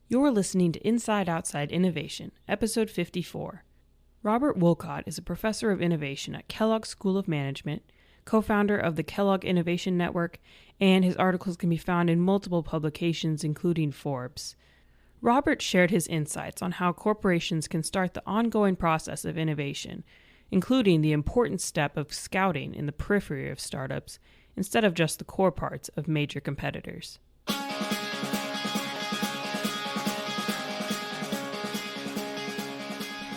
You're listening to Inside Outside Innovation, Episode 54. Robert Wolcott is a professor of innovation at Kellogg School of Management, co-founder of the Kellog Innovation Network, and his articles can be found in multiple publications, including Forbes. Robert shared his insights on how corporations can start the ongoing process of innovation, including the important step of scouting in the periphery of startups instead of just the core parts of major competitors.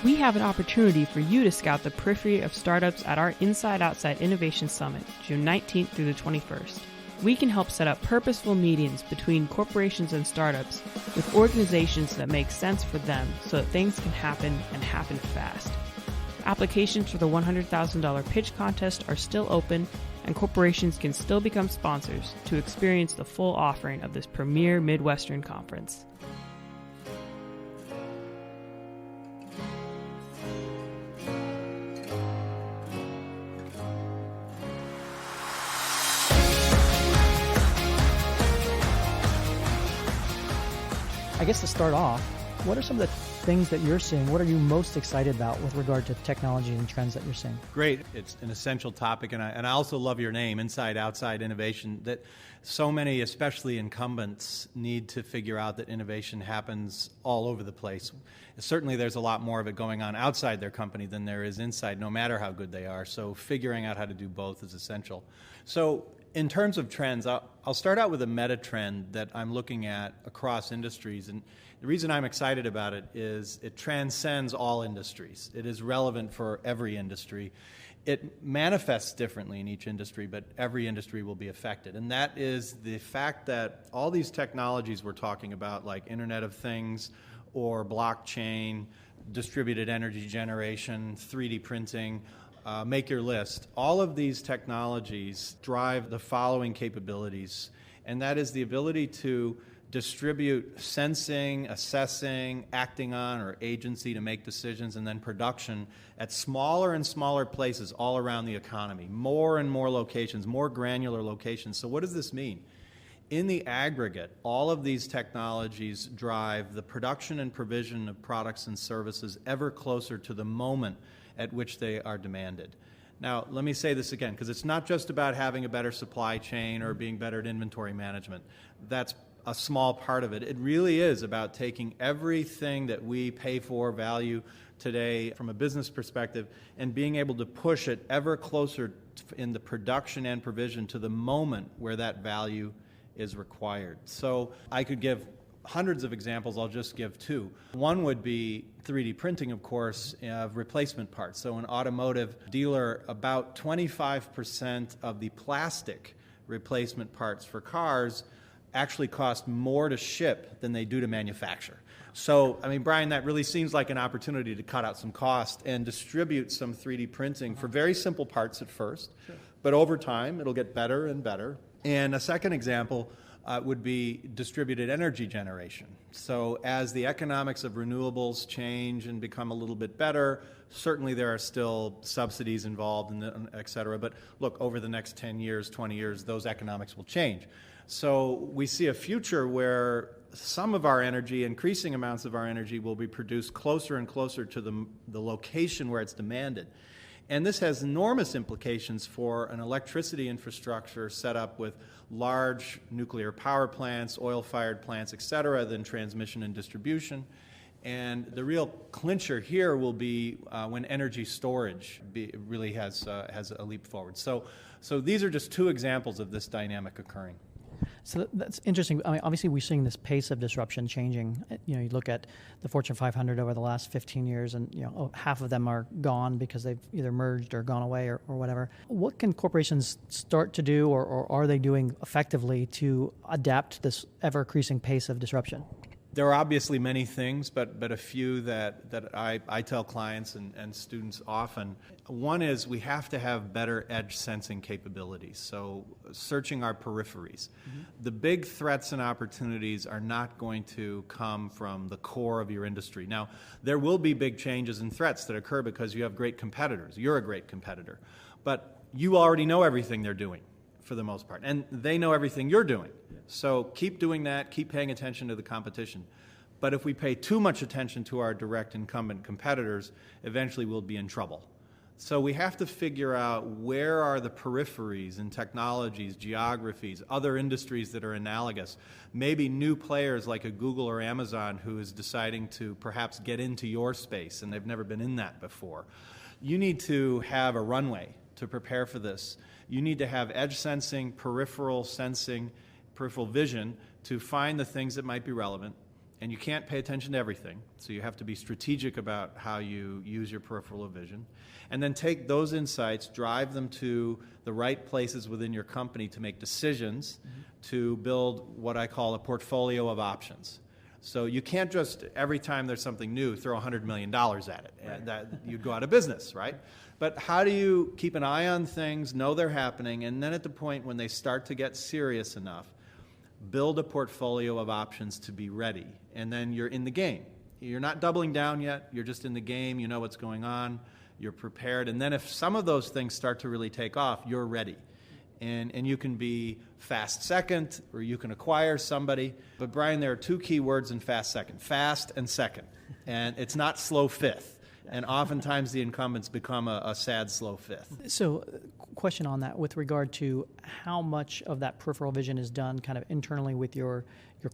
We have an opportunity for you to scout the periphery of startups at our Inside Outside Innovation Summit, June 19th through the 21st. We can help set up purposeful meetings between corporations and startups with organizations that make sense for them so that things can happen and happen fast. Applications for the $100,000 pitch contest are still open, and corporations can still become sponsors to experience the full offering of this premier Midwestern conference. I guess to start off, what are some of the things that you're seeing? What are you most excited about with regard to technology and trends that you're seeing? Great. It's an essential topic, and I also love your name, Inside Outside Innovation, that so many, especially incumbents, need to figure out that innovation happens all over the place. Certainly there's a lot more of it going on outside their company than there is inside, no matter how good they are. So figuring out how to do both is essential. So in terms of trends, I'll start out with a meta trend that I'm looking at across industries. And the reason I'm excited about it is it transcends all industries. It is relevant for every industry. It manifests differently in each industry, but every industry will be affected. And that is the fact that all these technologies we're talking about, like Internet of Things or blockchain, distributed energy generation, 3D printing, make your list. All of these technologies drive the following capabilities, and that is the ability to distribute sensing, assessing, acting on, or agency to make decisions, and then production at smaller and smaller places all around the economy, more and more locations, more granular locations. So what does this mean? In the aggregate, all of these technologies drive the production and provision of products and services ever closer to the moment at which they are demanded. Now, let me say this again, because it's not just about having a better supply chain or being better at inventory management. That's a small part of it. It really is about taking everything that we pay for, value today from a business perspective, and being able to push it ever closer in the production and provision to the moment where that value is required. So I could give hundreds of examples. I'll just give two. One would be 3D printing, of course, of replacement parts. So an automotive dealer, about 25% of the plastic replacement parts for cars actually cost more to ship than they do to manufacture. So, I mean, Brian, that really seems like an opportunity to cut out some cost and distribute some 3D printing for very simple parts at first. Sure. But over time, it'll get better and better. And a second example would be distributed energy generation. So as the economics of renewables change and become a little bit better, certainly there are still subsidies involved, et cetera. But look, over the next 10 years, 20 years, those economics will change. So we see a future where some of our energy, increasing amounts of our energy, will be produced closer and closer to the location where it's demanded. And this has enormous implications for an electricity infrastructure set up with large nuclear power plants, oil-fired plants, et cetera, then transmission and distribution. And the real clincher here will be when energy storage really has a leap forward. So these are just two examples of this dynamic occurring. So that's interesting. I mean, obviously, we're seeing this pace of disruption changing. You know, you look at the Fortune 500 over the last 15 years, and half of them are gone because they've either merged or gone away or whatever. What can corporations start to do, or are they doing effectively to adapt to this ever-increasing pace of disruption? There are obviously many things, but a few that I tell clients and students often. One is we have to have better edge sensing capabilities, so searching our peripheries. Mm-hmm. The big threats and opportunities are not going to come from the core of your industry. Now, there will be big changes and threats that occur because you have great competitors. You're a great competitor. But you already know everything they're doing, for the most part, and they know everything you're doing. So keep doing that, keep paying attention to the competition. But if we pay too much attention to our direct incumbent competitors, eventually we'll be in trouble. So we have to figure out where are the peripheries and technologies, geographies, other industries that are analogous. Maybe new players like a Google or Amazon who is deciding to perhaps get into your space and they've never been in that before. You need to have a runway to prepare for this. You need to have edge sensing, peripheral vision to find the things that might be relevant. And you can't pay attention to everything, so you have to be strategic about how you use your peripheral vision. And then take those insights, drive them to the right places within your company to make decisions, to build what I call a portfolio of options. So you can't just, every time there's something new, throw $100 million at it. Right. That you'd go out of business, right? But how do you keep an eye on things, know they're happening, and then at the point when they start to get serious enough, build a portfolio of options to be ready, and then you're in the game. You're not doubling down yet, you're just in the game, you know what's going on, you're prepared, and then if some of those things start to really take off, you're ready. And you can be fast second, or you can acquire somebody. But Brian, there are two key words in fast second, fast and second, and it's not slow fifth. And oftentimes the incumbents become a sad, slow fifth. So, question on that with regard to how much of that peripheral vision is done kind of internally with your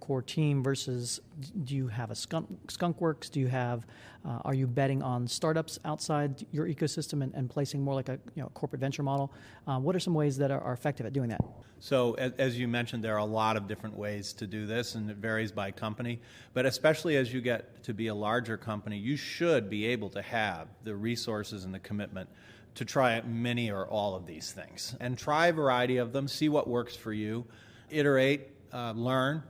core team versus do you have a skunk works? Do you have, are you betting on startups outside your ecosystem and placing more like a corporate venture model? What are some ways that are effective at doing that? So as you mentioned, there are a lot of different ways to do this, and it varies by company. But especially as you get to be a larger company, you should be able to have the resources and the commitment to try many or all of these things. And try a variety of them, see what works for you, iterate, learn.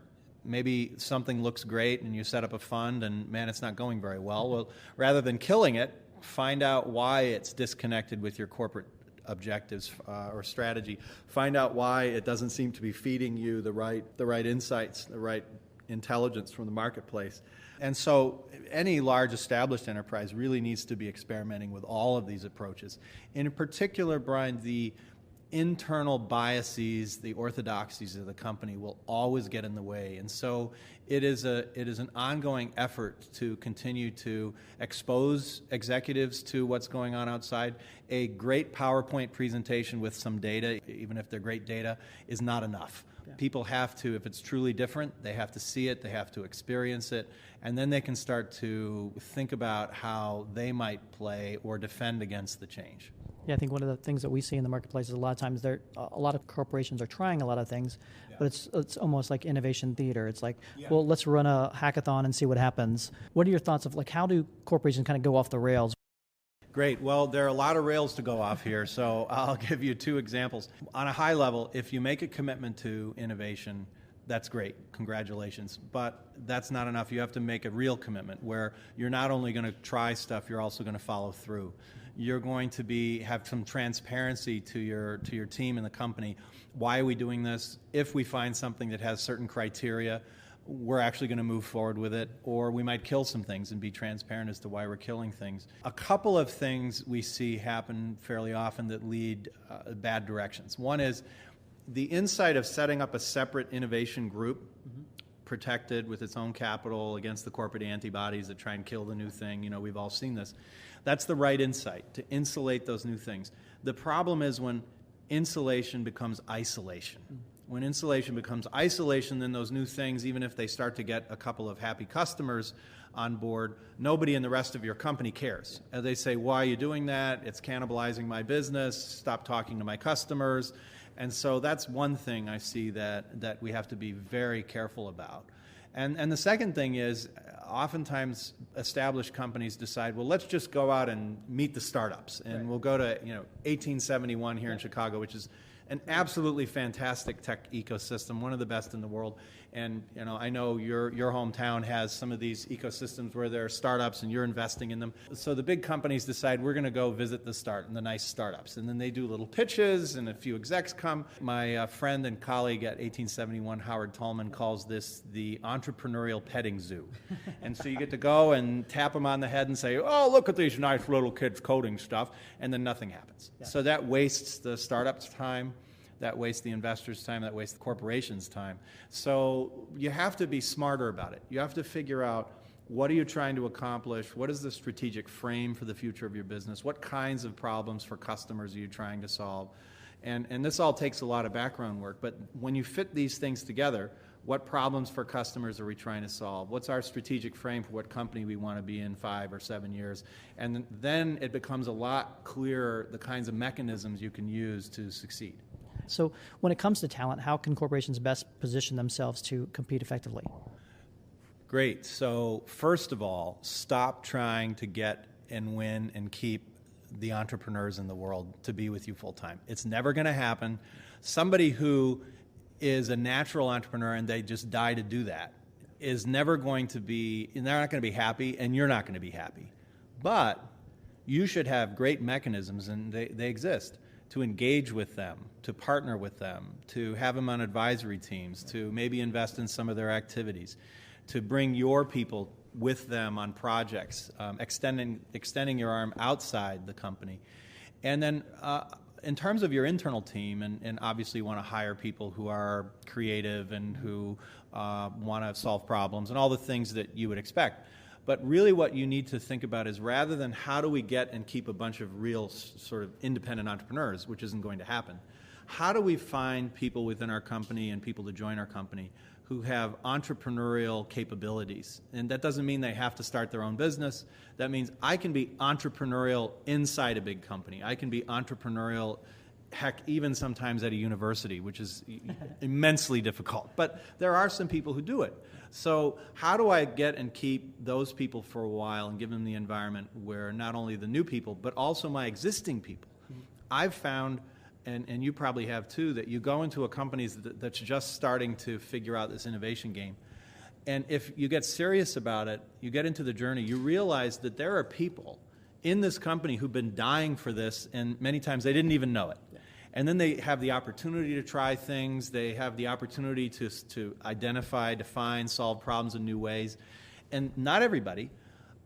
Maybe something looks great and you set up a fund and, man, it's not going very well. Well, rather than killing it, find out why it's disconnected with your corporate objectives or strategy. Find out why it doesn't seem to be feeding you the right insights, the right intelligence from the marketplace. And so any large established enterprise really needs to be experimenting with all of these approaches. In particular, Brian, the internal biases, the orthodoxies of the company will always get in the way. And so it is an ongoing effort to continue to expose executives to what's going on outside. A great PowerPoint presentation with some data, even if they're great data, is not enough. Yeah. People have to, if it's truly different, they have to see it, they have to experience it, and then they can start to think about how they might play or defend against the change. Yeah, I think one of the things that we see in the marketplace is a lot of times a lot of corporations are trying a lot of things, but it's almost like innovation theater. It's like, well, let's run a hackathon and see what happens. What are your thoughts of how do corporations kind of go off the rails? Great. Well, there are a lot of rails to go off here, so I'll give you two examples. On a high level, if you make a commitment to innovation, that's great. Congratulations. But that's not enough. You have to make a real commitment where you're not only going to try stuff, you're also going to follow through. You're going to have some transparency to your team and the company. Why are we doing this? If we find something that has certain criteria, we're actually going to move forward with it, or we might kill some things and be transparent as to why we're killing things. A couple of things we see happen fairly often that lead bad directions. One is the insight of setting up a separate innovation group, protected with its own capital against the corporate antibodies that try and kill the new thing. We've all seen this. That's the right insight, to insulate those new things. The problem is when insulation becomes isolation. When insulation becomes isolation, then those new things, even if they start to get a couple of happy customers on board, nobody in the rest of your company cares. They say, why are you doing that? It's cannibalizing my business. Stop talking to my customers. And so that's one thing I see that we have to be very careful about. And the second thing is, oftentimes established companies decide, well, let's just go out and meet the startups. And we'll go to 1871 here in Chicago, which is an absolutely fantastic tech ecosystem, one of the best in the world. And I know your hometown has some of these ecosystems where there are startups and you're investing in them. So the big companies decide we're going to go visit the nice startups. And then they do little pitches and a few execs come. My friend and colleague at 1871, Howard Tallman, calls this the entrepreneurial petting zoo. And so you get to go and tap them on the head and say, oh, look at these nice little kids coding stuff. And then nothing happens. Yeah. So that wastes the startup's time. that wastes the investor's time, that wastes the corporation's time. So you have to be smarter about it. You have to figure out, what are you trying to accomplish? What is the strategic frame for the future of your business? What kinds of problems for customers are you trying to solve? And this all takes a lot of background work, but when you fit these things together, what problems for customers are we trying to solve? What's our strategic frame for what company we want to be in 5 or 7 years? And then it becomes a lot clearer the kinds of mechanisms you can use to succeed. So when it comes to talent, how can corporations best position themselves to compete effectively? Great. So first of all, stop trying to get and win and keep the entrepreneurs in the world to be with you full time. It's never going to happen. Somebody who is a natural entrepreneur and they just die to do that is never going to be, and they're not going to be happy, and you're not going to be happy. But you should have great mechanisms, and they exist, to engage with them, to partner with them, to have them on advisory teams, to maybe invest in some of their activities, to bring your people with them on projects, extending your arm outside the company. And then in terms of your internal team, and obviously you want to hire people who are creative and who want to solve problems and all the things that you would expect. But really what you need to think about is, rather than how do we get and keep a bunch of real sort of independent entrepreneurs, which isn't going to happen, how do we find people within our company and people to join our company who have entrepreneurial capabilities? And that doesn't mean they have to start their own business. That means I can be entrepreneurial inside a big company. I can be entrepreneurial, heck, even sometimes at a university, which is immensely difficult. But there are some people who do it. So how do I get and keep those people for a while and give them the environment where not only the new people, but also my existing people? I've found, and you probably have too, that you go into a company that's just starting to figure out this innovation game. And if you get serious about it, you get into the journey, you realize that there are people in this company who've been dying for this, and many times they didn't even know it. Yeah. And then they have the opportunity to try things, they have the opportunity to identify, define, solve problems in new ways. And not everybody,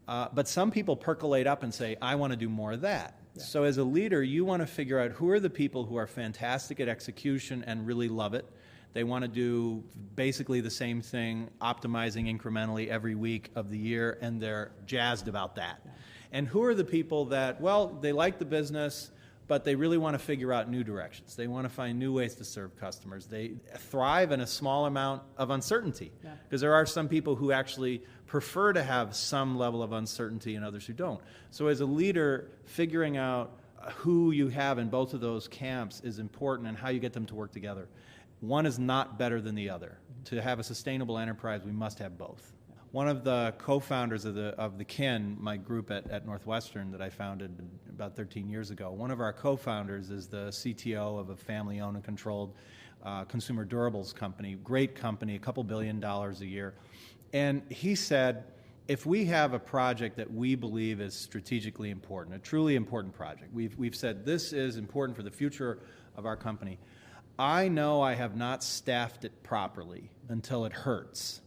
but some people percolate up and say, I want to do more of that. Yeah. So as a leader, you want to figure out who are the people who are fantastic at execution and really love it. They want to do basically the same thing, optimizing incrementally every week of the year, and they're jazzed about that. Yeah. And who are the people that, well, they like the business, but they really want to figure out new directions. They want to find new ways to serve customers. They thrive in a small amount of uncertainty, because there are some people who actually prefer to have some level of uncertainty and others who don't. So as a leader, figuring out who you have in both of those camps is important, and how you get them to work together. One is not better than the other. To have a sustainable enterprise, we must have both. One of the co-founders of the KIN, my group at Northwestern that I founded about 13 years ago, one of our co-founders is the CTO of a family-owned and controlled consumer durables company, great company, a couple $2 billion a year. And he said, if we have a project that we believe is strategically important, a truly important project, we've said this is important for the future of our company, I know I have not staffed it properly until it hurts.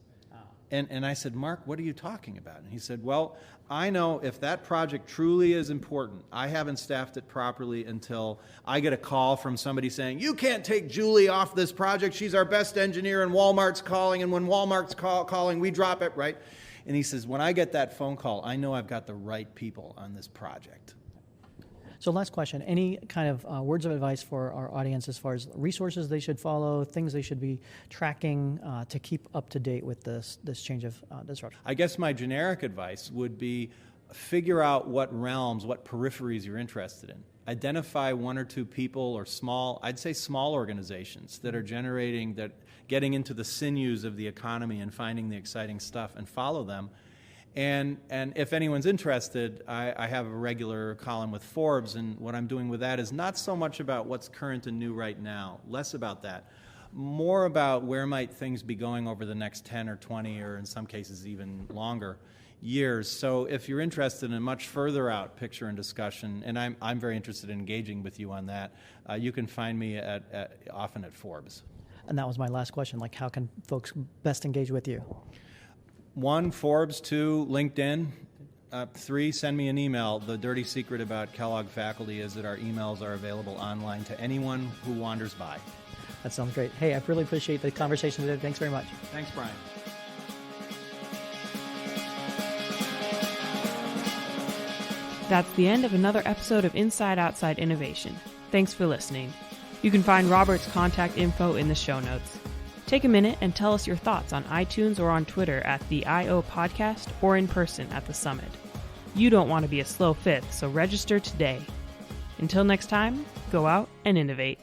And I said, Mark, what are you talking about? And he said, well, I know if that project truly is important, I haven't staffed it properly until I get a call from somebody saying, you can't take Julie off this project. She's our best engineer, and Walmart's calling, and when Walmart's calling, we drop it, right? And he says, when I get that phone call, I know I've got the right people on this project. So last question, any kind of words of advice for our audience as far as resources they should follow, things they should be tracking to keep up to date with this change of disruption? I guess my generic advice would be figure out what realms, what peripheries you're interested in. Identify one or two people or small organizations that are getting into the sinews of the economy and finding the exciting stuff, and follow them. And if anyone's interested, I have a regular column with Forbes, and what I'm doing with that is not so much about what's current and new right now, less about that, more about where might things be going over the next 10 or 20 or in some cases even longer years. So if you're interested in a much further out picture and discussion, and I'm very interested in engaging with you on that, you can find me often at Forbes. And that was my last question, like how can folks best engage with you? 1, Forbes, 2, LinkedIn, 3, send me an email. The dirty secret about Kellogg faculty is that our emails are available online to anyone who wanders by. That sounds great. Hey, I really appreciate the conversation today. Thanks very much. Thanks, Brian. That's the end of another episode of Inside Outside Innovation. Thanks for listening. You can find Robert's contact info in the show notes. Take a minute and tell us your thoughts on iTunes or on Twitter at the IO Podcast or in person at the Summit. You don't want to be a slow fifth, so register today. Until next time, go out and innovate.